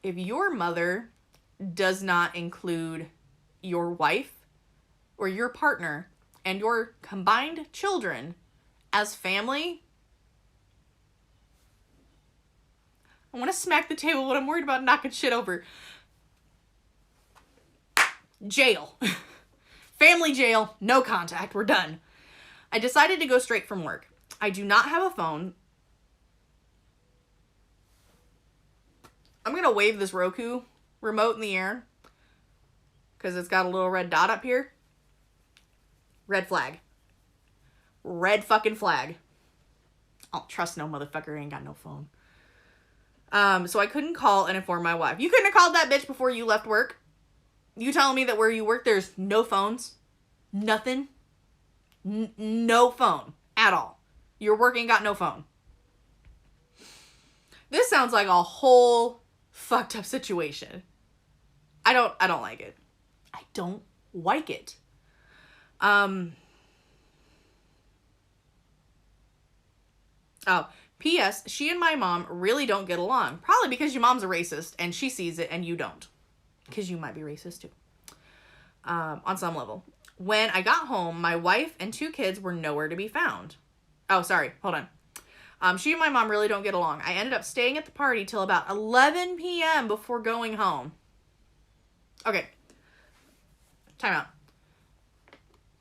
If your mother does not include your wife or your partner and your combined children as family, I want to smack the table, but I'm worried about knocking shit over. Jail. Family jail. No contact. We're done. I decided to go straight from work. I do not have a phone. I'm going to wave this Roku remote in the air, because it's got a little red dot up here. Red flag. Red fucking flag. I don't trust no motherfucker, ain't got no phone. So I couldn't call and inform my wife. You couldn't have called that bitch before you left work? You telling me that where you work there's no phones? Nothing? No phone. At all. You're working, got no phone. This sounds like a whole fucked up situation. I don't like it. I don't like it. Oh, P.S. She and my mom really don't get along. Probably because your mom's a racist and she sees it and you don't. Because you might be racist too. On some level. When I got home, my wife and 2 kids were nowhere to be found. Oh, sorry. Hold on. She and my mom really don't get along. I ended up staying at the party till about 11 p.m. before going home. Okay. Time out.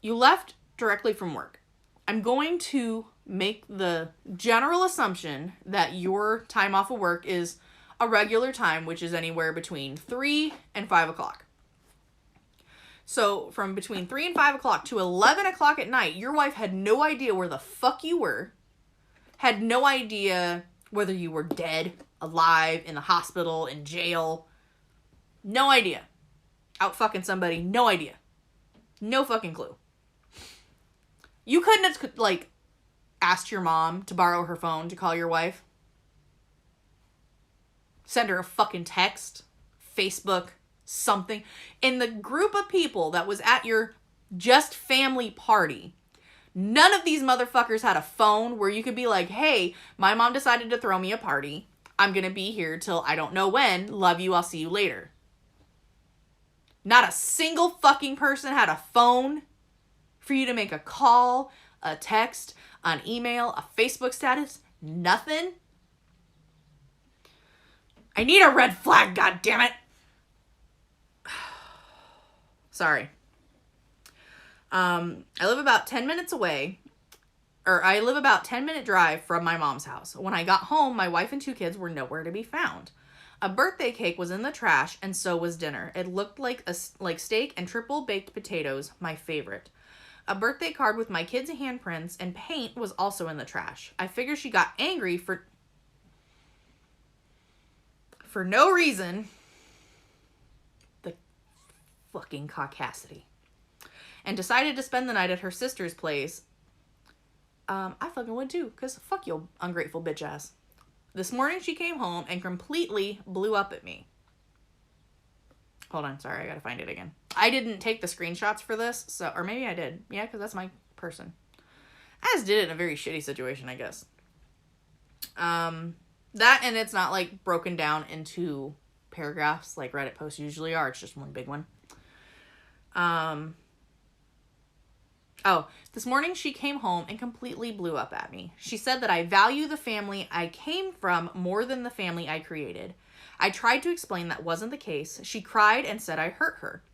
You left directly from work. I'm going to make the general assumption that your time off of work is a regular time, which is anywhere between 3 and 5 o'clock. So from between 3 and 5 o'clock to 11 o'clock at night, your wife had no idea where the fuck you were, had no idea whether you were dead, alive, in the hospital, in jail. No idea. Out fucking somebody. No idea. No fucking clue. You couldn't have, like, asked your mom to borrow her phone to call your wife? Send her a fucking text? Facebook? Something? In the group of people that was at your just family party, none of these motherfuckers had a phone where you could be like, hey, my mom decided to throw me a party. I'm gonna be here till I don't know when. Love you. I'll see you later. Not a single fucking person had a phone for you to make a call, a text, an email, a Facebook status. Nothing. I need a red flag, goddammit. Sorry. I live about 10 minutes away, or I live about 10-minute drive from my mom's house. When I got home, my wife and 2 kids were nowhere to be found. A birthday cake was in the trash, and so was dinner. It looked like steak and triple baked potatoes, my favorite. A birthday card with my kids' handprints and paint was also in the trash. I figure she got angry for no reason. The fucking caucasity. And decided to spend the night at her sister's place. I fucking would too, because fuck you, ungrateful bitch ass. This morning she came home and completely blew up at me. Hold on, sorry, I gotta find it again. I didn't take the screenshots for this, so, or maybe I did. Yeah, because that's my person. I just did it in a very shitty situation, I guess. That, and it's not, like, broken down into paragraphs like Reddit posts usually are. It's just one big one. Oh, this morning she came home and completely blew up at me. She said that I value the family I came from more than the family I created. I tried to explain that wasn't the case. She cried and said I hurt her.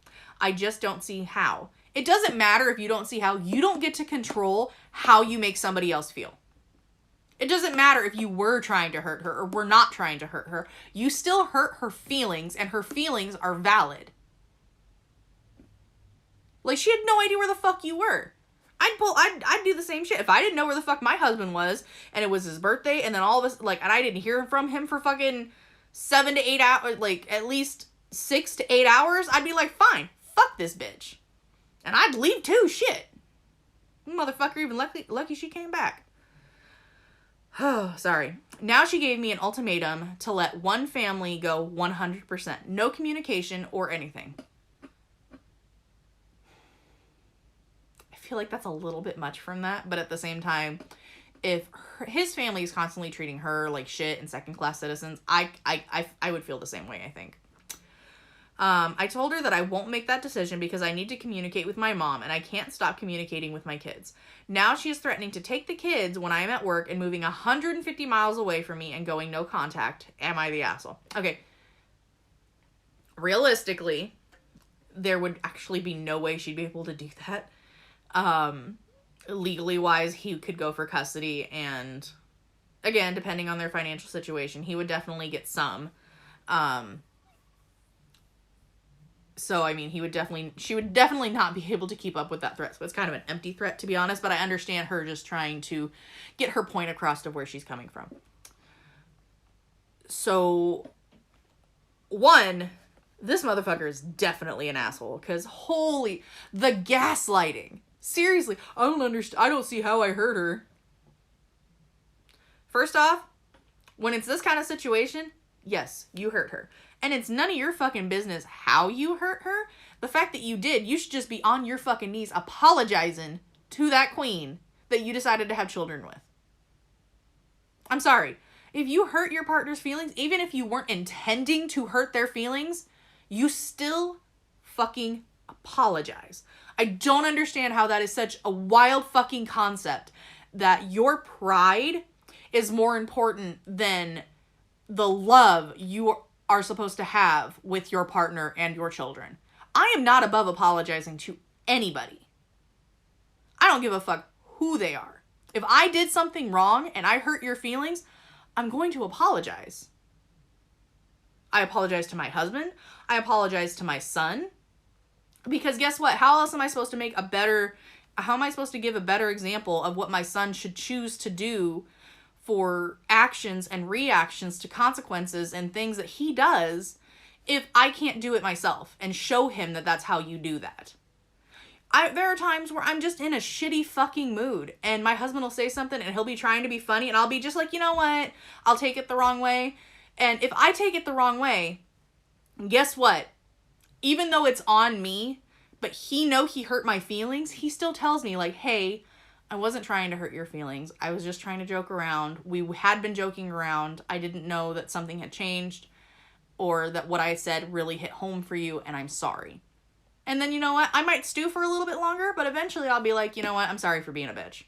I just don't see how. It doesn't matter if you don't see how. You don't get to control how you make somebody else feel. It doesn't matter if you were trying to hurt her or were not trying to hurt her. You still hurt her feelings, and her feelings are valid. Like, she had no idea where the fuck you were. I'd do the same shit. If I didn't know where the fuck my husband was, and it was his birthday, and then all of us, like, and I didn't hear from him for fucking 7 to 8 hours, like, at least 6 to 8 hours, I'd be like, fine, fuck this bitch. And I'd leave too, shit. Motherfucker, even lucky she came back. Oh, sorry. Now she gave me an ultimatum to let one family go 100%. No communication or anything. I feel like that's a little bit much from that, but at the same time, if his family is constantly treating her like shit and second-class citizens, I would feel the same way, I think. I told her that I won't make that decision because I need to communicate with my mom and I can't stop communicating with my kids. Now she is threatening to take the kids when I am at work and moving 150 miles away from me and going no contact. Am I the asshole? Okay. Realistically, there would actually be no way she'd be able to do that. Legally wise, he could go for custody, and again, depending on their financial situation, he would definitely get some. So, I mean, she would definitely not be able to keep up with that threat. So it's kind of an empty threat, to be honest, but I understand her just trying to get her point across of where she's coming from. So, one, this motherfucker is definitely an asshole, because the gaslighting. Seriously, I don't understand. I don't see how I hurt her. First off, when it's this kind of situation, yes, you hurt her. And it's none of your fucking business how you hurt her. The fact that you did, you should just be on your fucking knees apologizing to that queen that you decided to have children with. I'm sorry. If you hurt your partner's feelings, even if you weren't intending to hurt their feelings, you still fucking apologize. I don't understand how that is such a wild fucking concept that your pride is more important than the love you are supposed to have with your partner and your children. I am not above apologizing to anybody. I don't give a fuck who they are. If I did something wrong and I hurt your feelings, I'm going to apologize. I apologize to my husband. I apologize to my son. Because guess what? How else am I supposed to give a better example of what my son should choose to do for actions and reactions to consequences and things that he does if I can't do it myself and show him that that's how you do that. There are times where I'm just in a shitty fucking mood and my husband will say something and he'll be trying to be funny and I'll be just like, you know what? I'll take it the wrong way. And if I take it the wrong way, guess what? Even though it's on me, but he hurt my feelings, he still tells me like, hey, I wasn't trying to hurt your feelings. I was just trying to joke around. We had been joking around. I didn't know that something had changed or that what I said really hit home for you, and I'm sorry. And then, you know what? I might stew for a little bit longer, but eventually I'll be like, you know what? I'm sorry for being a bitch.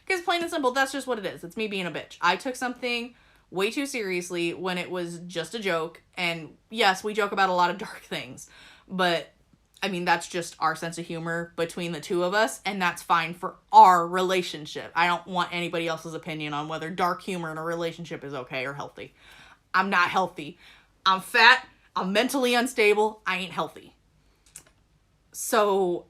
Because plain and simple, that's just what it is. It's me being a bitch. I took something way too seriously when it was just a joke. And yes, we joke about a lot of dark things. But, I mean, that's just our sense of humor between the two of us. And that's fine for our relationship. I don't want anybody else's opinion on whether dark humor in a relationship is okay or healthy. I'm not healthy. I'm fat. I'm mentally unstable. I ain't healthy. So,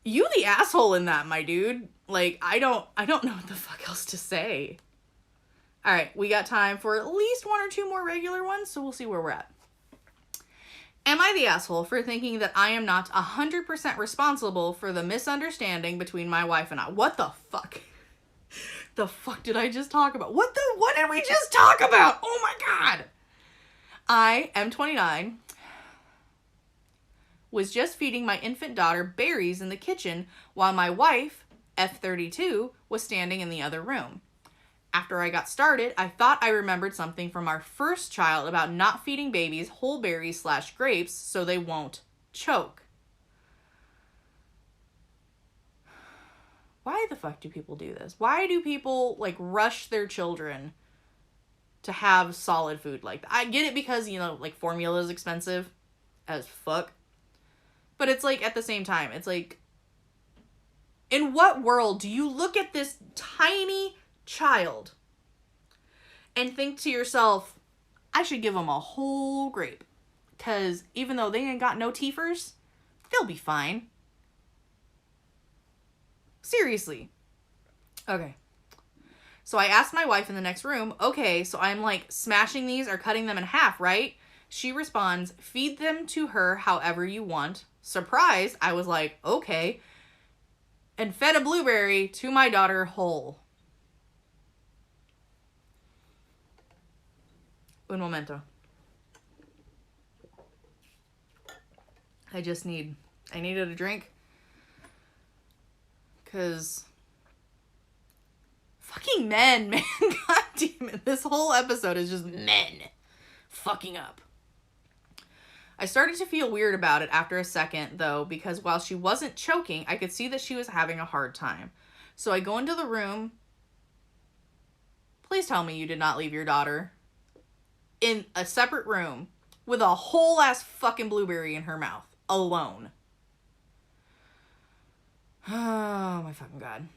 you the asshole in that, my dude. Like, I don't know what the fuck else to say. Alright, we got time for at least one or two more regular ones, so we'll see where we're at. Am I the asshole for thinking that I am not 100% responsible for the misunderstanding between my wife and I? What the fuck? The fuck did I just talk about? What did we just talk about? Oh my god! I am 29, was just feeding my infant daughter berries in the kitchen while my wife, F32, was standing in the other room. After I got started, I thought I remembered something from our first child about not feeding babies whole berries / grapes so they won't choke. Why the fuck do people do this? Why do people, like, rush their children to have solid food like that? I get it because, you know, like, formula is expensive as fuck. But it's like, at the same time, it's like, in what world do you look at this tiny child and think to yourself, I should give them a whole grape? Because even though they ain't got no teethers, they'll be fine. Seriously. Okay. So I asked my wife in the next room, okay, so I'm like smashing these or cutting them in half, right? She responds, feed them to her however you want. Surprised, I was like, okay. And fed a blueberry to my daughter whole. Un momento. I needed a drink. Because fucking men, man. God damn it. This whole episode is just men fucking up. I started to feel weird about it after a second, though, because while she wasn't choking, I could see that she was having a hard time. So I go into the room. Please tell me you did not leave your daughter in a separate room with a whole ass fucking blueberry in her mouth, alone. Oh my fucking god.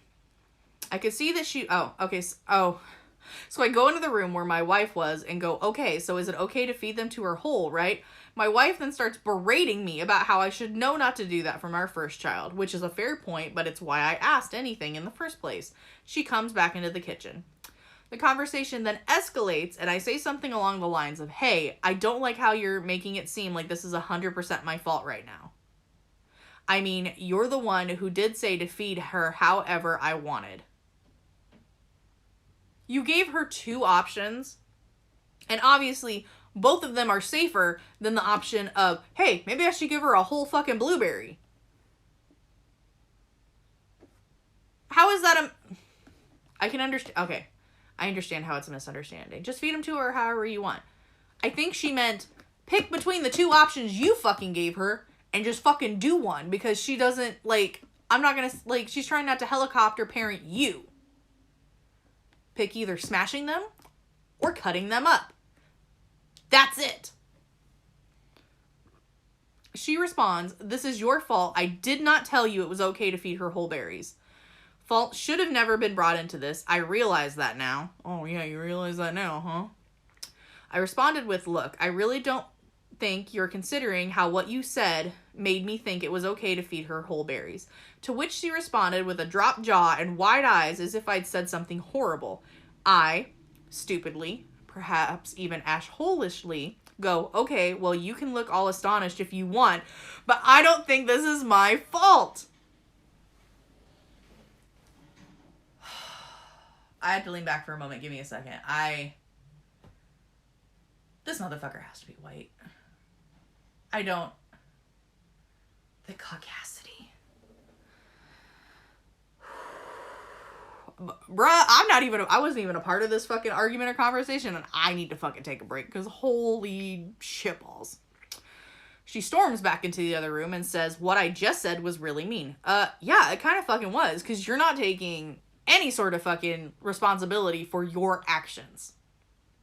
I could see that so I go into the room where my wife was and go, okay, so is it okay to feed them to her whole, right? My wife then starts berating me about how I should know not to do that from our first child, which is a fair point, but it's why I asked anything in the first place. She comes back into the kitchen. The conversation then escalates, and I say something along the lines of, hey, I don't like how you're making it seem like this is 100% my fault right now. I mean, you're the one who did say to feed her however I wanted. You gave her two options, and obviously both of them are safer than the option of, hey, maybe I should give her a whole fucking blueberry. How is that I can understand. Okay, I understand how it's a misunderstanding. Just feed them to her however you want. I think she meant pick between the two options you fucking gave her and just fucking do one, because she doesn't, like, I'm not gonna, like, she's trying not to helicopter parent you. Pick either smashing them or cutting them up. That's it. She responds, this is your fault. I did not tell you it was okay to feed her whole berries. Fault should have never been brought into this. I realize that now. Oh yeah, you realize that now, huh? I responded with, look, I really don't think you're considering how what you said made me think it was okay to feed her whole berries. To which she responded with a dropped jaw and wide eyes as if I'd said something horrible. I, stupidly, perhaps even ashholishly, go, okay, well, you can look all astonished if you want, but I don't think this is my fault. I had to lean back for a moment. Give me a second. This motherfucker has to be white. The caucasity. Bruh, I wasn't even a part of this fucking argument or conversation, and I need to fucking take a break, because holy shitballs. She storms back into the other room and says, what I just said was really mean. Yeah, it kind of fucking was, because you're not taking any sort of fucking responsibility for your actions.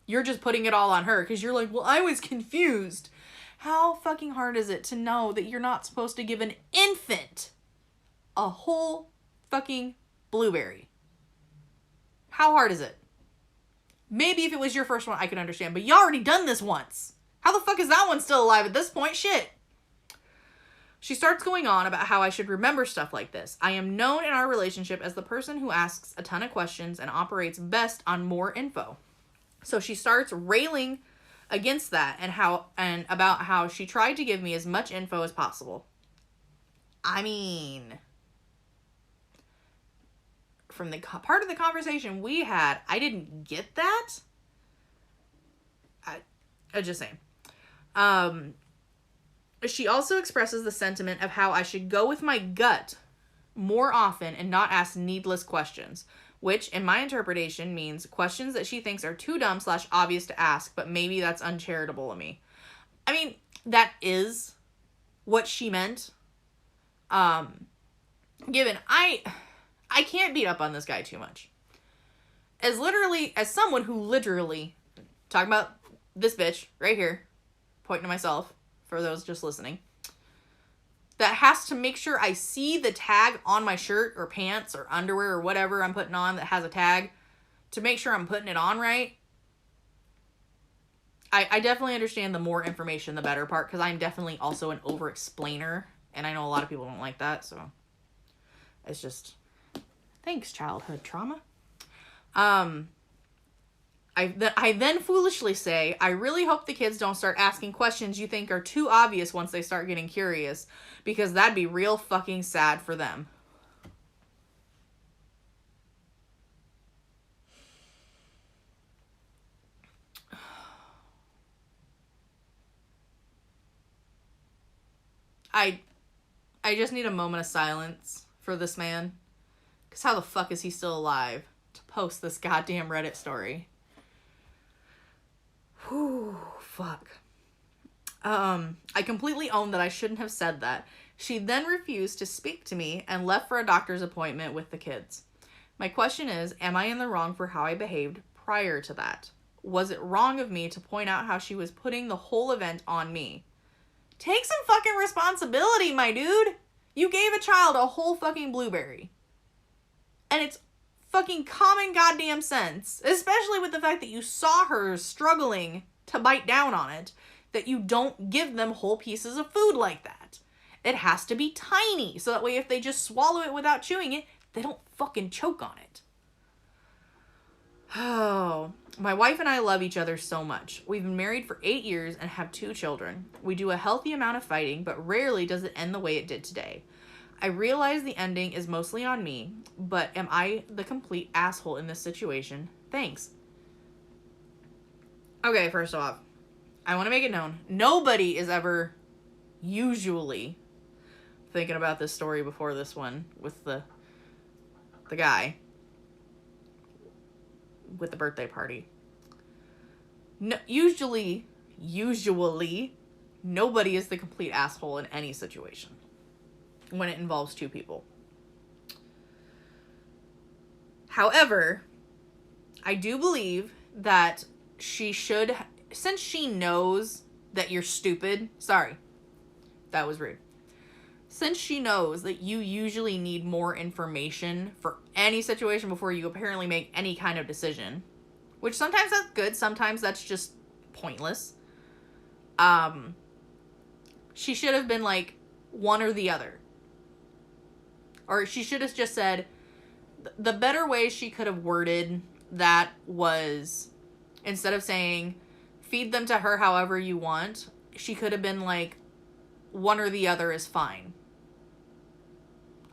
You're just putting it all on her, because you're like, well, I was confused. How fucking hard is it to know that you're not supposed to give an infant a whole fucking blueberry? How hard is it? Maybe if it was your first one, I could understand, but you already done this once. How the fuck is that one still alive at this point? Shit. She starts going on about how I should remember stuff like this. I am known in our relationship as the person who asks a ton of questions and operates best on more info. So she starts railing against that and about how she tried to give me as much info as possible. I mean, from the part of the conversation we had, I didn't get that. I just saying. She also expresses the sentiment of how I should go with my gut more often and not ask needless questions, which in my interpretation means questions that she thinks are too dumb / obvious to ask, but maybe that's uncharitable of me. I mean, that is what she meant. Given I can't beat up on this guy too much. As someone who literally, talking about this bitch right here, pointing to myself, for those just listening, that has to make sure I see the tag on my shirt or pants or underwear or whatever I'm putting on that has a tag to make sure I'm putting it on right. I definitely understand the more information, the better part, because I'm definitely also an over-explainer, and I know a lot of people don't like that, so it's just, thanks, childhood trauma. I then foolishly say, I really hope the kids don't start asking questions you think are too obvious once they start getting curious, because that'd be real fucking sad for them. I just need a moment of silence for this man, because how the fuck is he still alive to post this goddamn Reddit story? Whew, fuck. I completely own that I shouldn't have said that. She then refused to speak to me and left for a doctor's appointment with the kids. My question is, am I in the wrong for how I behaved prior to that? Was it wrong of me to point out how she was putting the whole event on me? Take some fucking responsibility, my dude. You gave a child a whole fucking blueberry. And it's fucking common goddamn sense, especially with the fact that you saw her struggling to bite down on it, that you don't give them whole pieces of food like that. It has to be tiny, so that way if they just swallow it without chewing it, they don't fucking choke on it. Oh, my wife and I love each other so much. We've been married for 8 years and have 2 children. We do a healthy amount of fighting, but rarely does it end the way it did today. I realize the ending is mostly on me, but am I the complete asshole in this situation? Thanks. Okay, first off, I want to make it known, nobody is ever usually thinking about this story before this one with the guy with the birthday party. No, usually, nobody is the complete asshole in any situation when it involves 2 people. However, I do believe that she should, since she knows that you're stupid, sorry, that was rude. Since she knows that you usually need more information for any situation before you apparently make any kind of decision, which sometimes that's good, sometimes that's just pointless. She should have been like, one or the other. Or she should have just said, the better way she could have worded that was, instead of saying, feed them to her however you want, she could have been like, one or the other is fine.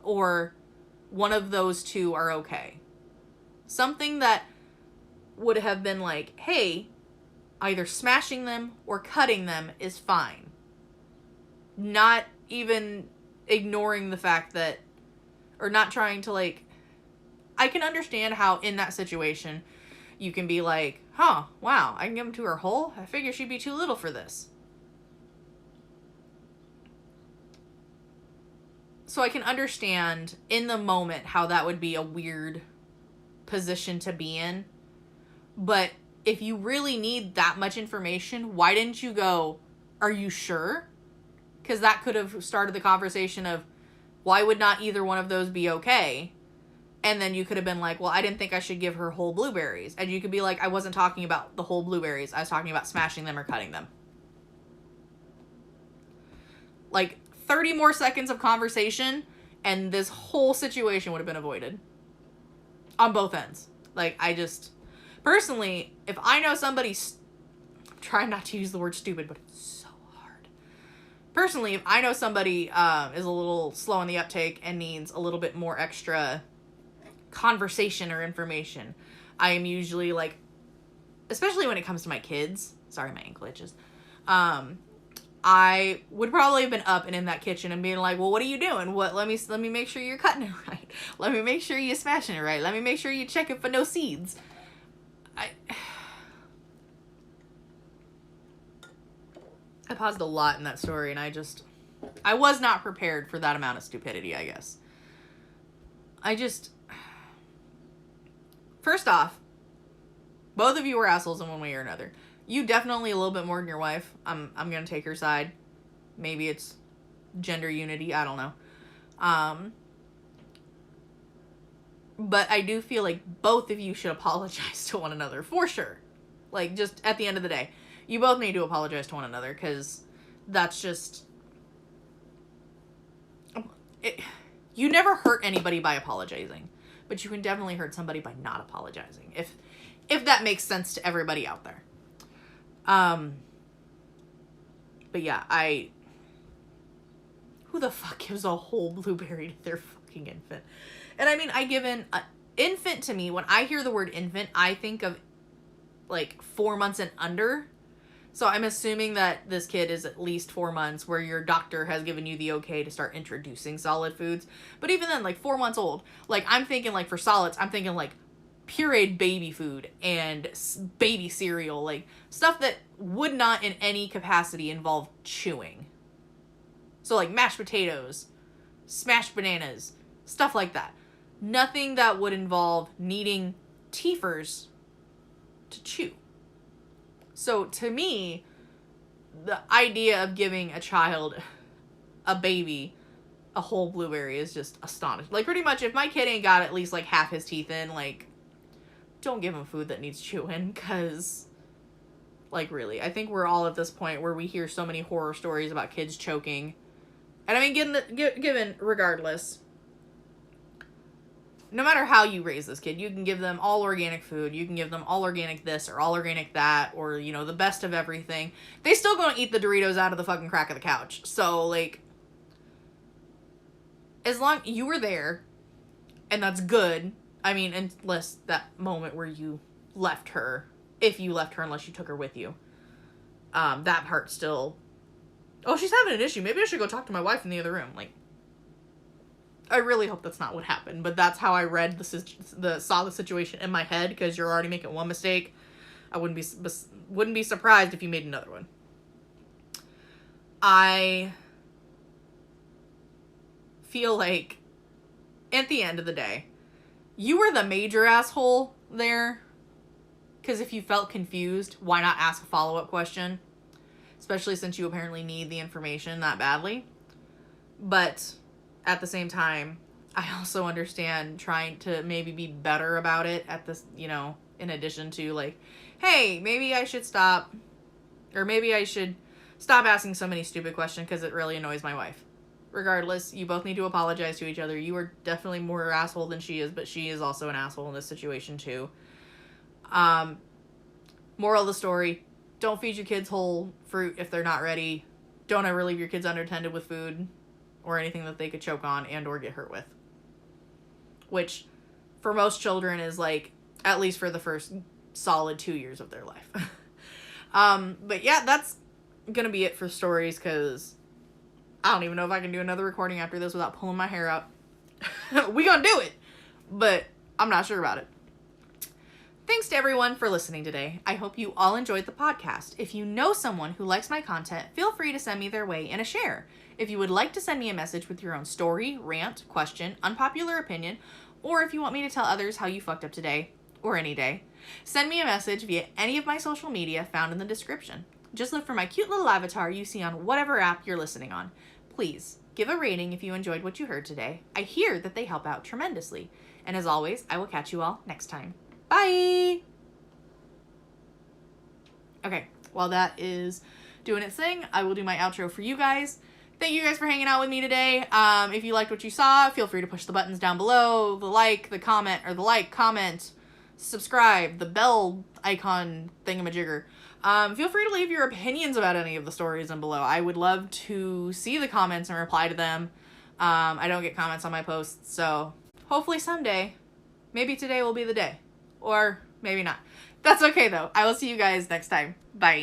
Or one of those two are okay. Something that would have been like, hey, either smashing them or cutting them is fine. Not even ignoring the fact that, or not trying to like, I can understand how in that situation you can be like, huh, wow, I can give them to her whole? I figure she'd be too little for this. So I can understand in the moment how that would be a weird position to be in. But if you really need that much information, why didn't you go, are you sure? Because that could have started the conversation of, why would not either one of those be okay? And then you could have been like, well, I didn't think I should give her whole blueberries. And you could be like, I wasn't talking about the whole blueberries. I was talking about smashing them or cutting them. Like 30 more seconds of conversation and this whole situation would have been avoided. On both ends. Like, I just, personally, if I know somebody's, I'm trying not to use the word stupid, but it's so hard. Personally, if I know somebody is a little slow in the uptake and needs a little bit more extra conversation or information, I am usually like, especially when it comes to my kids, sorry, my ankle itches, I would probably have been up and in that kitchen and being like, well, what are you doing? Let me make sure you're cutting it right. Let me make sure you're smashing it right. Let me make sure you check it for no seeds. I paused a lot in that story, and I was not prepared for that amount of stupidity, I guess. First off, both of you were assholes in one way or another. You definitely a little bit more than your wife. I'm gonna take her side. Maybe it's gender unity. I don't know. But I do feel like both of you should apologize to one another for sure. Like, just at the end of the day, you both need to apologize to one another, because that's just, you never hurt anybody by apologizing, but you can definitely hurt somebody by not apologizing. If that makes sense to everybody out there. But yeah, who the fuck gives a whole blueberry to their fucking infant? And I mean, infant to me, when I hear the word infant, I think of like 4 months and under. So I'm assuming that this kid is at least 4 months, where your doctor has given you the okay to start introducing solid foods. But even then, like 4 months old, like I'm thinking like for solids, I'm thinking like pureed baby food and baby cereal, like stuff that would not in any capacity involve chewing. So like mashed potatoes, smashed bananas, stuff like that. Nothing that would involve needing teethers to chew. So to me, the idea of giving a child, a baby, a whole blueberry is just astonishing. Like pretty much if my kid ain't got at least like half his teeth in, like, don't give him food that needs chewing, because, like, really, I think we're all at this point where we hear so many horror stories about kids choking. And I mean, given regardless, no matter how you raise this kid, you can give them all organic food, you can give them all organic this or all organic that, or, you know, the best of everything. They still gonna eat the Doritos out of the fucking crack of the couch. So, like, as long you were there, and that's good. I mean, unless that moment where you left her, if you left her, unless you took her with you. That part still, oh, she's having an issue. Maybe I should go talk to my wife in the other room. Like, I really hope that's not what happened, but that's how I read saw the situation in my head, because you're already making one mistake. I wouldn't be surprised if you made another one. I feel like, at the end of the day, you were the major asshole there, because if you felt confused, why not ask a follow-up question? Especially since you apparently need the information that badly. But at the same time, I also understand trying to maybe be better about it at this, you know, in addition to like, hey, maybe I should stop, or maybe I should stop asking so many stupid questions because it really annoys my wife. regardless, you both need to apologize to each other. You are definitely more asshole than she is, but she is also an asshole in this situation too. Moral of the story, don't feed your kids whole fruit if they're not ready. Don't ever leave your kids unattended with food or anything that they could choke on and or get hurt with. Which, for most children, is like, at least for the first solid 2 years of their life. But yeah, that's gonna be it for stories, because I don't even know if I can do another recording after this without pulling my hair out. We gonna do it, but I'm not sure about it. Thanks to everyone for listening today. I hope you all enjoyed the podcast. If you know someone who likes my content, feel free to send me their way in a share. If you would like to send me a message with your own story, rant, question, unpopular opinion, or if you want me to tell others how you fucked up today, or any day, send me a message via any of my social media found in the description. Just look for my cute little avatar you see on whatever app you're listening on. Please, give a rating if you enjoyed what you heard today. I hear that they help out tremendously. And as always, I will catch you all next time. Bye! Okay, while that is doing its thing, I will do my outro for you guys. Thank you guys for hanging out with me today. If you liked what you saw, feel free to push the buttons down below. The like, the comment, or the like, comment, subscribe, the bell icon thingamajigger. Feel free to leave your opinions about any of the stories in below. I would love to see the comments and reply to them. I don't get comments on my posts, so hopefully someday, maybe today will be the day. Or maybe not. That's okay though. I will see you guys next time. Bye.